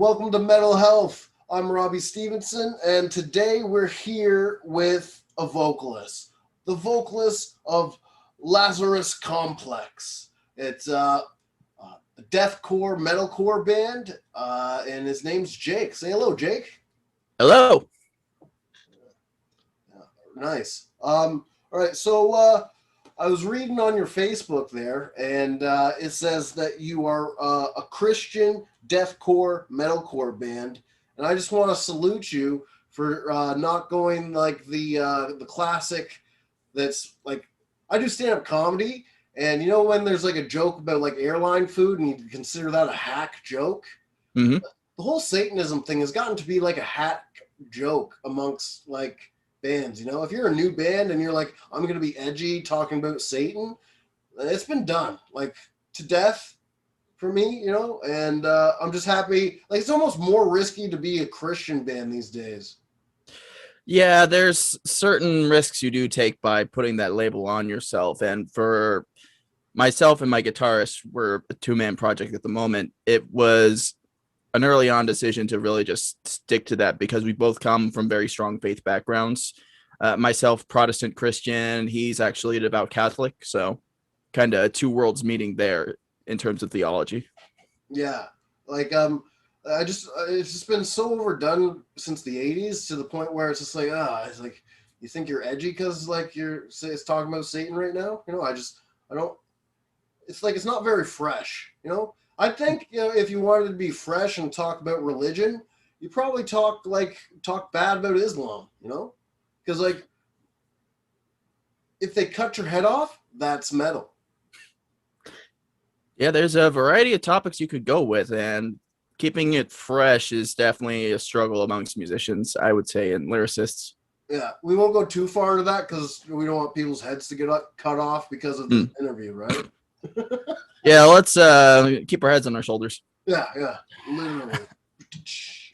welcome to Mental Health. I'm Robbie Stevenson, and today we're here with a vocalist, the vocalist of Lazarus Complex. It's a deathcore, metalcore band, and his name's Jake. Say hello, Jake. Hello. Nice. All right, so I was reading on your Facebook there, and it says that you are a Christian deathcore metalcore band, and I just want to salute you for not going like the classic. That's like, I do stand-up comedy, and you know when there's like a joke about like airline food, and you consider that a hack joke. Mm-hmm. The whole Satanism thing has gotten to be like a hack joke amongst like bands. You know, if you're a new band and you're like, I'm gonna be edgy talking about Satan, it's been done like to death for me, you know, and I'm just happy. Like, it's almost more risky to be a Christian band these days. Yeah, there's certain risks you do take by putting that label on yourself. And for myself and my guitarist, we're a two-man project at the moment. It was an early on decision to really just stick to that because we both come from very strong faith backgrounds. Myself, Protestant Christian, he's actually a devout Catholic. So kind of two worlds meeting there in terms of theology. Yeah. Like, it's just been so overdone since the 80s to the point where it's just like, it's like, you think you're edgy because like it's talking about Satan right now? You know, it's like, it's not very fresh, you know? I think, you know, if you wanted to be fresh and talk about religion, you probably talk bad about Islam, you know? Because like, if they cut your head off, that's metal. Yeah, there's a variety of topics you could go with, and keeping it fresh is definitely a struggle amongst musicians, I would say, and lyricists. Yeah, we won't go too far into that because we don't want people's heads to get cut off because of this interview, right? Yeah, let's keep our heads on our shoulders. Yeah, literally.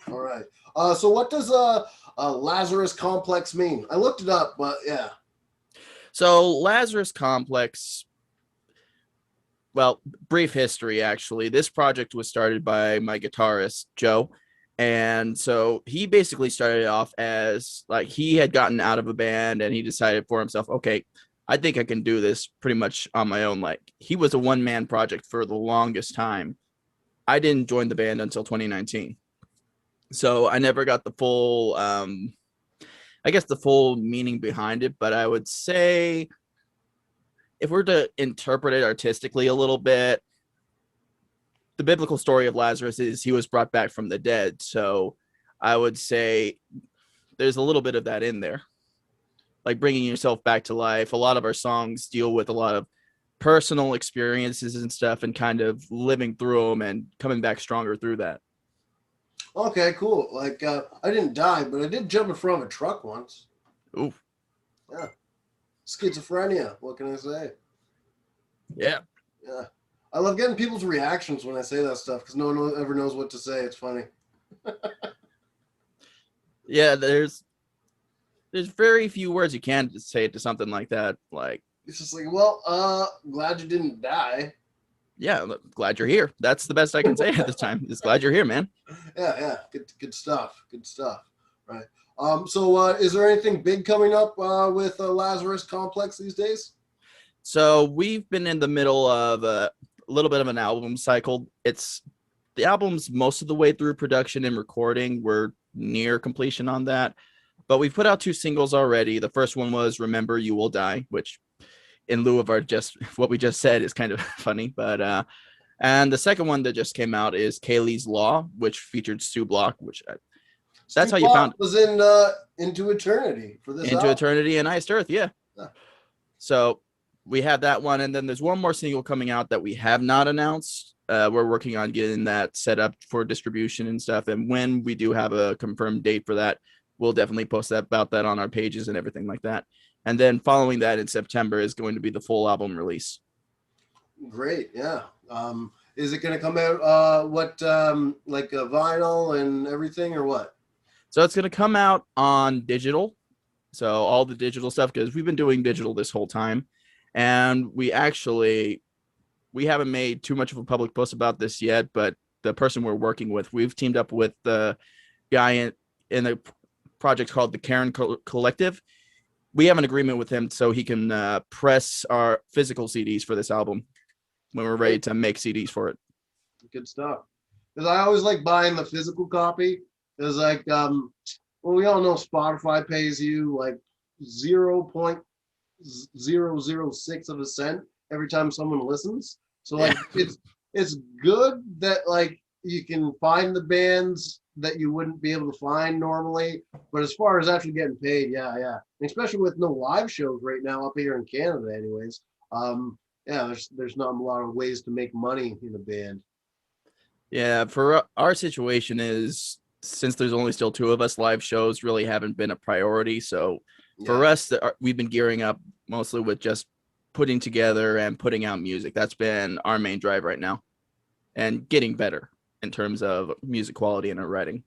All right. So what does Lazarus Complex mean? I looked it up, but yeah. So Lazarus Complex, well, brief history, actually. This project was started by my guitarist, Joe. And so he basically started off as like, he had gotten out of a band and he decided for himself, okay, I think I can do this pretty much on my own. Like, he was a one-man project for the longest time. I didn't join the band until 2019. So I never got the full, the full meaning behind it. But I would say, if we're to interpret it artistically a little bit, the biblical story of Lazarus is he was brought back from the dead. So I would say there's a little bit of that in there, like bringing yourself back to life. A lot of our songs deal with a lot of personal experiences and stuff and kind of living through them and coming back stronger through that. Okay, cool. Like, I didn't die, but I did jump in front of a truck once. Ooh. Yeah. Schizophrenia. What can I say? Yeah. I love getting people's reactions when I say that stuff because no one ever knows what to say. It's funny. Yeah, there's very few words you can say to something like that. Like, it's just like, well, glad you didn't die. Yeah, glad you're here. That's the best I can say at this time. Just glad you're here, man. Yeah. Good stuff. Right. So is there anything big coming up with Lazarus Complex these days? So we've been in the middle of a little bit of an album cycle. The album's most of the way through production and recording. We're near completion on that, but we've put out 2 singles already. The first one was Remember You Will Die, which in lieu of what we just said is kind of funny, but and the second one that just came out is Kaylee's Law, which featured Stu Block, which that's how you found it. Was in Into Eternity for this Into Eternity and Iced Earth, yeah. So we have that one, and then there's one more single coming out that we have not announced. We're working on getting that set up for distribution and stuff, and when we do have a confirmed date for that, we'll definitely post about that on our pages and everything like that. And then following that in September is going to be the full album release. Great, yeah. Is it going to come out like a vinyl and everything, or what? So it's going to come out on digital. So all the digital stuff, because we've been doing digital this whole time. And we haven't made too much of a public post about this yet, but the person we're working with. We've teamed up with the guy in a project called the Karen Collective. We have an agreement with him so he can press our physical CDs for this album when we're ready to make CDs for it. Good stuff. Because I always like buying the physical copy. Because like, well, we all know Spotify pays you like 0.006 of a cent every time someone listens. So like, it's good that like you can find the bands that you wouldn't be able to find normally. But as far as actually getting paid, yeah. Especially with no live shows right now up here in Canada, anyways. There's not a lot of ways to make money in a band. Yeah, for our situation is since there's only still two of us, live shows really haven't been a priority. So for us, we've been gearing up mostly with just putting together and putting out music. That's been our main drive right now, and getting better in terms of music quality and our writing.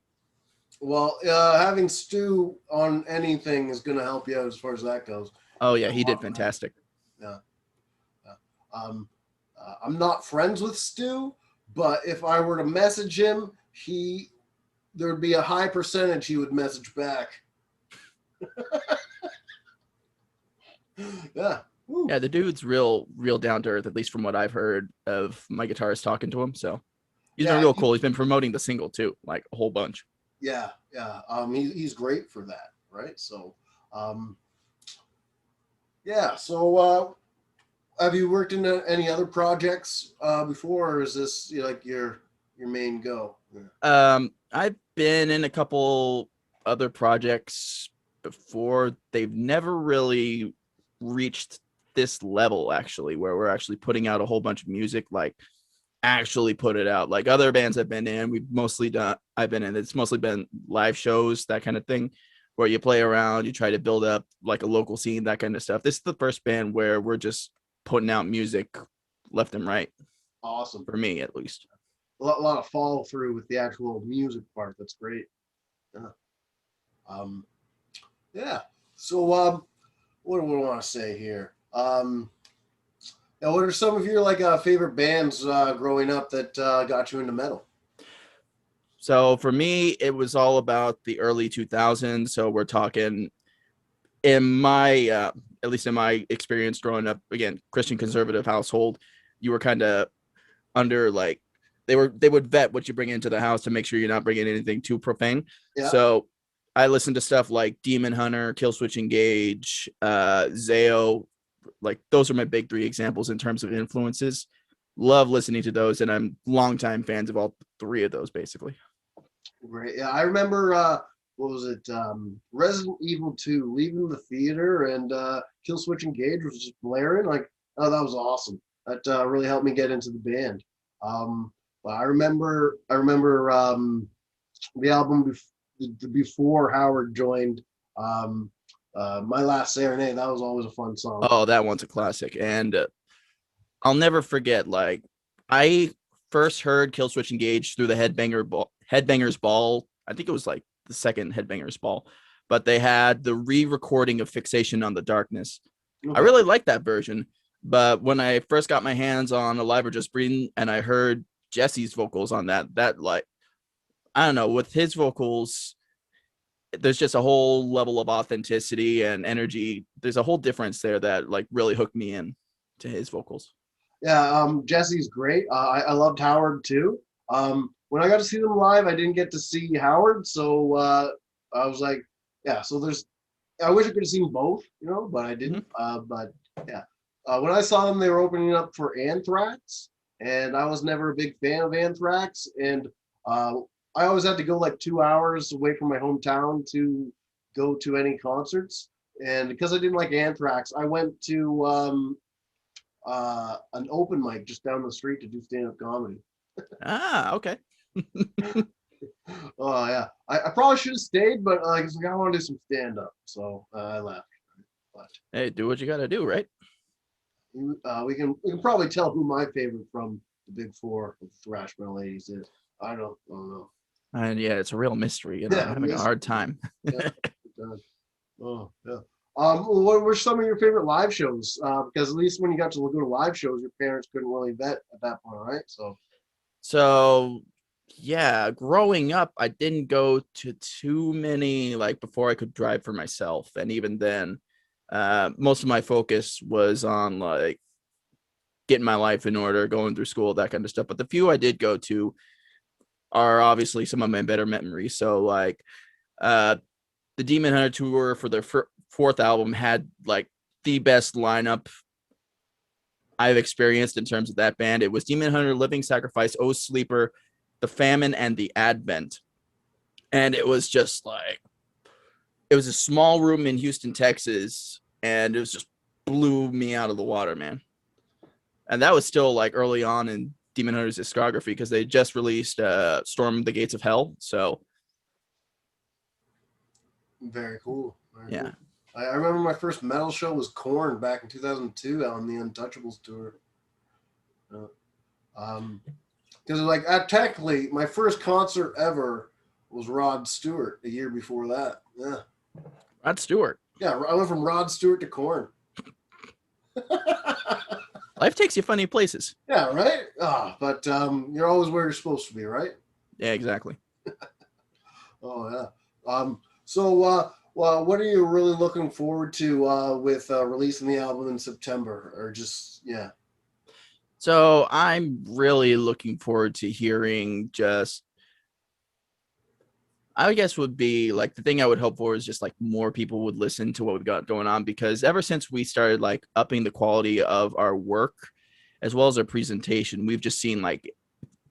Well, having Stu on anything is going to help you out as far as that goes. Oh yeah, he did fantastic. Yeah. I'm not friends with Stu, but if I were to message him, there'd be a high percentage he would message back. Yeah. Woo. Yeah, the dude's real down to earth, at least from what I've heard of my guitarist talking to him. So he's been real cool. He's been promoting the single too, like a whole bunch. Yeah. He's great for that, right? So, So, have you worked in any other projects before, or is this like your main go? I've been in a couple other projects before. They've never really reached this level, actually, where we're actually putting out a whole bunch of music, like actually put it out. Like other bands I've been in, it's mostly been live shows, that kind of thing, where you play around, you try to build up like a local scene, that kind of stuff. This is the first band where we're just putting out music left and right. Awesome. For me, at least. A lot of follow through with the actual music part. That's great. Yeah. So, what do we want to say here? What are some of your favorite bands growing up that got you into metal? So for me, it was all about the early 2000s. So we're talking in my, at least in my experience growing up, again, Christian conservative household, you were kind of under like, they would vet what you bring into the house to make sure you're not bringing anything too profane. Yeah. So I listened to stuff like Demon Hunter, Killswitch Engage, Zao. Like those are my big three examples in terms of influences. Love listening to those, and I'm longtime fans of all three of those, basically. Great. Yeah, I remember what was it? Resident Evil 2 leaving the theater, and Killswitch Engage was just blaring. Like, oh, that was awesome. That really helped me get into the band. But I remember the album before Howard joined. My Last Serenade, that was always a fun song. Oh, that one's a classic. And I'll never forget, like, I first heard Killswitch Engage through the Headbangers Ball. I think it was like the second Headbangers Ball, but they had the re-recording of Fixation on the Darkness. Okay. I really liked that version, but when I first got my hands on Alive or Just Breathing and I heard Jesse's vocals on that like, I don't know, with his vocals, there's just a whole level of authenticity and energy. There's a whole difference there that like really hooked me in to his vocals. Yeah, Jesse's great. I loved Howard too. When I got to see them live, I didn't get to see Howard, so I was like, yeah. So I wish I could have seen both, but I didn't. But yeah, when I saw them, they were opening up for Anthrax, and I was never a big fan of Anthrax, and I always had to go like 2 hours away from my hometown to go to any concerts. And because I didn't like Anthrax, I went to an open mic just down the street to do stand-up comedy. Okay. Oh yeah, I probably should have stayed, but I want to do some stand-up, so I left. But hey, do what you got to do, right? We can probably tell who my favorite from the big four of thrash metal ladies is. I don't know. And yeah, it's a real mystery. I'm having a hard time. Yeah. Oh yeah. What were some of your favorite live shows? Because at least when you got to go to live shows, your parents couldn't really vet at that point, right? So yeah, growing up, I didn't go to too many, like, before I could drive for myself. And even then, most of my focus was on like getting my life in order, going through school, that kind of stuff. But the few I did go to are obviously some of my better memories. So like uh the Demon Hunter tour for their fourth album had like the best lineup I've experienced in terms of that band. It was Demon Hunter, Living Sacrifice, Oh Sleeper, The Famine, and The Advent. And it was just like, it was a small room in Houston, Texas, and it was just blew me out of the water, man. And that was still like early on in Demon Hunter's discography because they just released Storm the Gates of Hell. So Very cool. Very yeah. Cool. I remember my first metal show was Korn back in 2002 on the Untouchables tour. Because like technically my first concert ever was Rod Stewart a year before that. Yeah. Rod Stewart. Yeah, I went from Rod Stewart to Korn. Life takes you funny places. Yeah, right? But you're always where you're supposed to be, right? Yeah, exactly. Oh, yeah. So, well, what are you really looking forward to with releasing the album in September? Or just, yeah. So I'm really looking forward to hearing just, I guess would be like the thing I would hope for is just like more people would listen to what we've got going on, because ever since we started like upping the quality of our work as well as our presentation, we've just seen like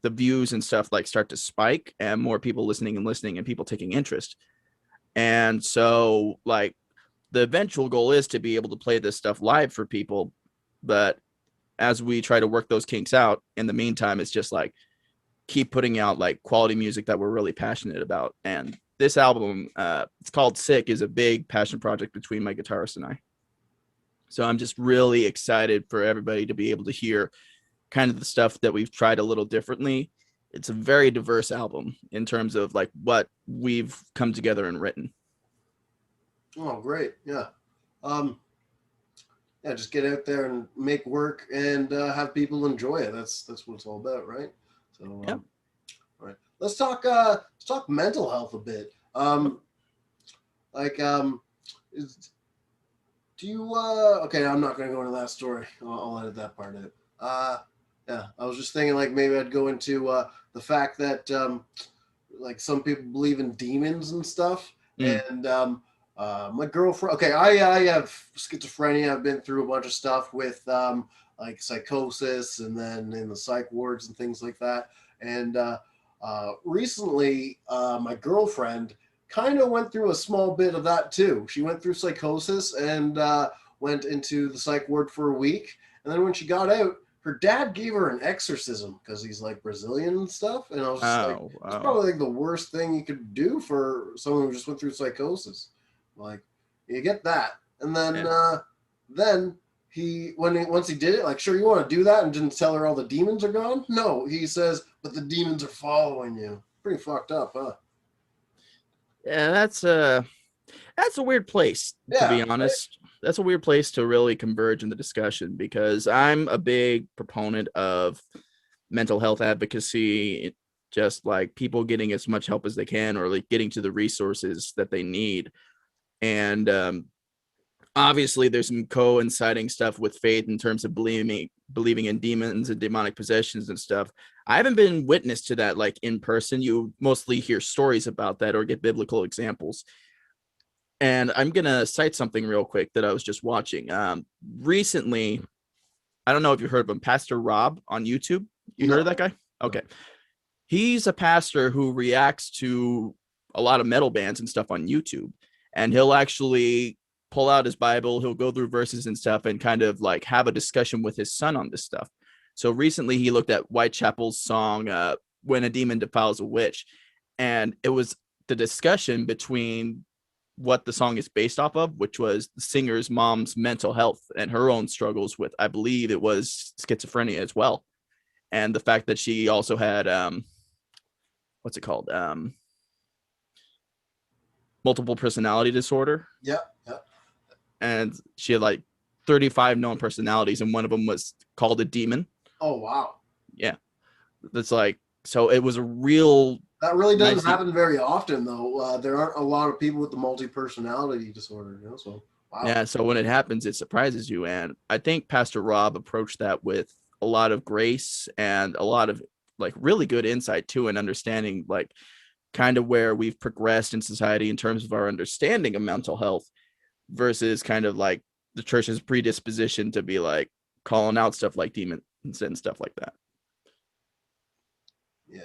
the views and stuff like start to spike and more people listening and people taking interest. And so like the eventual goal is to be able to play this stuff live for people. But as we try to work those kinks out, in the meantime, it's just like keep putting out like quality music that we're really passionate about. And this album, it's called Sick, is a big passion project between my guitarist and I. So I'm just really excited for everybody to be able to hear kind of the stuff that we've tried a little differently. It's a very diverse album in terms of like what we've come together and written. Oh, great. Yeah. Yeah, just get out there and make work and have people enjoy it. That's what it's all about, right? So, Yeah. All right. Let's talk mental health a bit. Like, do you okay, I'm not going to go into that story. I'll edit that part out. Yeah, I was just thinking like maybe I'd go into the fact that like some people believe in demons and stuff. And my girlfriend, okay, I have schizophrenia. I've been through a bunch of stuff with like psychosis and then in the psych wards and things like that. And recently, my girlfriend kind of went through a small bit of that too. She went through psychosis and went into the psych ward for a week. And then when she got out, her dad gave her an exorcism because he's like Brazilian and stuff. And I was just like, it's probably like the worst thing you could do for someone who just went through psychosis. Like, you get that. And then once he did it, like, sure, you want to do that, and didn't tell her all the demons are gone? No, he says, but the demons are following you. Pretty fucked up, huh? Yeah, that's a weird place, to be honest. Right? That's a weird place to really converge in the discussion, because I'm a big proponent of mental health advocacy, just like people getting as much help as they can, or like getting to the resources that they need. And obviously there's some coinciding stuff with faith in terms of believing in demons and demonic possessions and stuff. I haven't been witness to that like in person. You mostly hear stories about that or get biblical examples. And I'm gonna cite something real quick that I was just watching recently. I don't know if you heard of him, Pastor Rob on YouTube. You heard of that guy? Okay. He's a pastor who reacts to a lot of metal bands and stuff on YouTube. And he'll actually pull out his Bible, he'll go through verses and stuff and kind of like have a discussion with his son on this stuff. So recently he looked at Whitechapel's song, When a Demon Defiles a Witch. And it was the discussion between what the song is based off of, which was the singer's mom's mental health and her own struggles with, I believe it was schizophrenia as well. And the fact that she also had, what's it called? Multiple personality disorder. Yeah. And she had like 35 known personalities, and one of them was called a demon. Oh, wow. Yeah. That's like So it was a real. That really doesn't nice- happen very often, though. There aren't a lot of people with the multi-personality disorder, you know. So wow. Yeah, so when it happens, it surprises you. And I think Pastor Rob approached that with a lot of grace and a lot of like really good insight too, and understanding like kind of where we've progressed in society in terms of our understanding of mental health versus kind of like the church's predisposition to be like calling out stuff like demons and stuff like that. Yeah.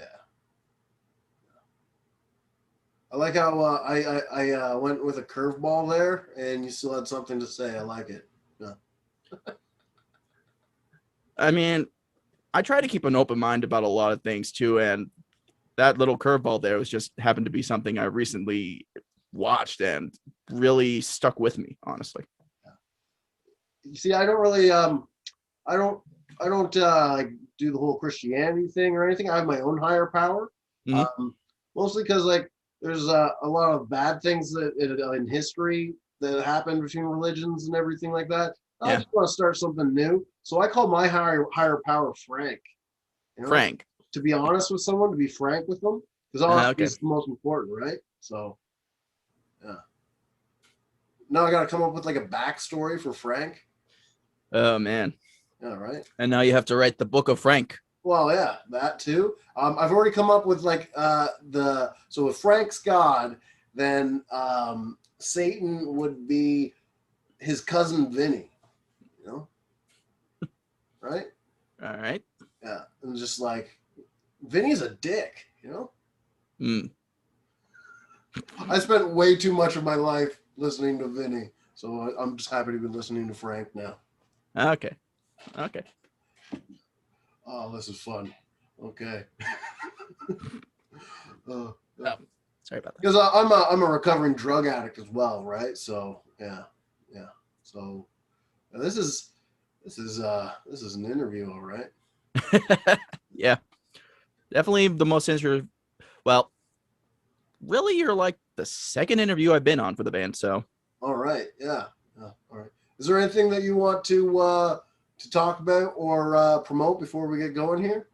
I like how I went with a curveball there, and you still had something to say. I like it. Yeah. I mean, I try to keep an open mind about a lot of things too, and that little curveball there was just happened to be something I recently watched and really stuck with me, honestly. You see, I don't really I don't like do the whole Christianity thing or anything. I have my own higher power. Mostly because like there's a lot of bad things that in history that happened between religions and everything like that. I just want to start something new. So I call my higher power Frank. You know? Frank. To be honest with someone, to be frank with them, because honesty is the most important, right? So, yeah. Now I got to come up with like a backstory for Frank. Oh man. Yeah, right. And now you have to write the book of Frank. Well, yeah, that too. I've already come up with like so if Frank's God, then Satan would be his cousin Vinny. You know, right? All right. Yeah, and just like Vinny's a dick. You know. I spent way too much of my life listening to Vinny, so I'm just happy to be listening to Frank now. Okay. Oh, this is fun. Okay. Sorry about that. Because I'm a recovering drug addict as well, right? So yeah. So this is an interview, all right? Yeah, definitely the most interesting. Well, really, you're like the second interview I've been on for the band. So all right, yeah. All right. Is there anything that you want to talk about or promote before we get going here?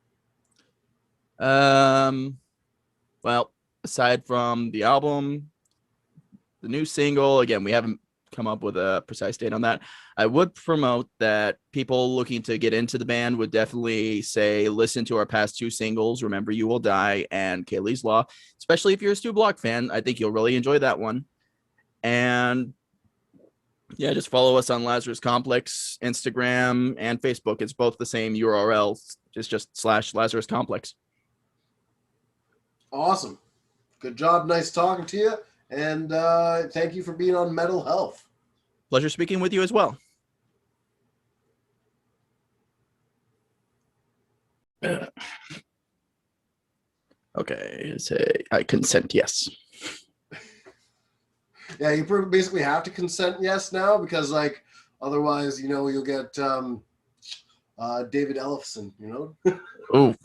Well, aside from the album, the new single, again, we haven't come up with a precise date on that. I would promote that people looking to get into the band would definitely say, listen to our past two singles, Remember You Will Die and Kaylee's Law, especially if you're a Stu Block fan. I think you'll really enjoy that one. And yeah, just follow us on Lazarus Complex, Instagram and Facebook. It's both the same URL. It's just /Lazarus Complex. Awesome. Good job. Nice talking to you. And thank you for being on Mental Health. Pleasure speaking with you as well. Okay, say I consent, yes. Yeah, you basically have to consent yes now because like otherwise, you know, you'll get David Ellefson, you know? Oh,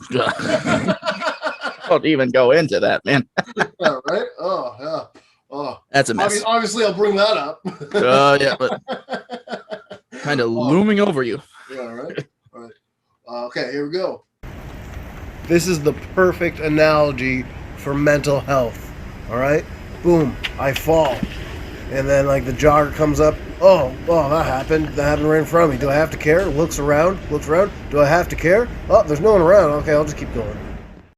don't even go into that, man. Yeah, right? Oh, yeah. Oh, that's a mess. Obviously, I'll bring that up. Yeah, but kind of looming over you. Yeah, right. All right. Okay, here we go. This is the perfect analogy for mental health. All right. Boom, I fall, and then like the jogger comes up. Oh, that happened. That happened right in front of me. Do I have to care? Looks around. Do I have to care? Oh, there's no one around. Okay, I'll just keep going.